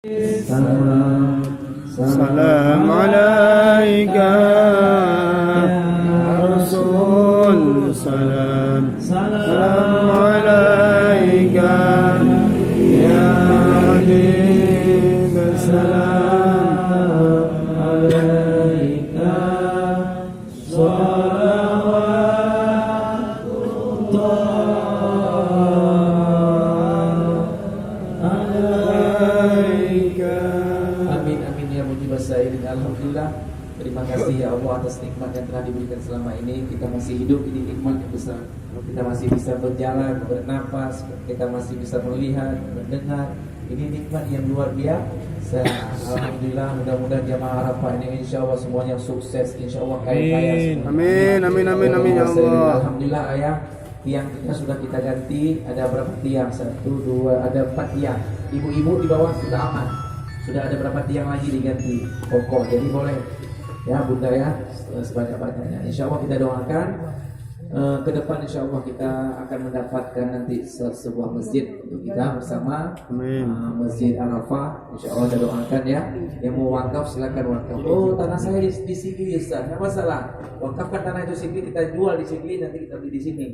Salam alaika ya Rasul, salam alaika ya Habib, salam alaika Amin amin ya mujibas sa'ilin. Alhamdulillah, terima kasih ya Allah atas nikmat yang telah diberikan selama ini. Kita masih hidup, ini nikmat yang besar. Kita masih bisa berjalan, bernapas, kita masih bisa melihat, mendengar. Ini nikmat yang luar biasa. Alhamdulillah, mudah-mudahan jamaah Arafah ini insya Allah semuanya sukses, insya Allah kaya-kaya semua. Amin, amin, amin, amin ya Allah. Alhamdulillah ayah, tiang kita sudah kita ganti. Ada berapa tiang? 1, 2, ada 4 tiang. Ibu-ibu di bawah sudah aman. Sudah ada berapa tiang lagi diganti kokoh. Jadi boleh ya bunda ya sebanyak-banyaknya. Insya Allah kita doakan ke depan insya Allah kita akan mendapatkan nanti sebuah masjid untuk kita bersama. Amin. Masjid Arafah. Insya Allah kita doakan ya. Yang mau wakaf silakan wakaf. Oh tanah saya di sini Ustaz, nggak masalah. Wakafkan tanah itu sini, kita jual di sini, nanti kita beli di sini.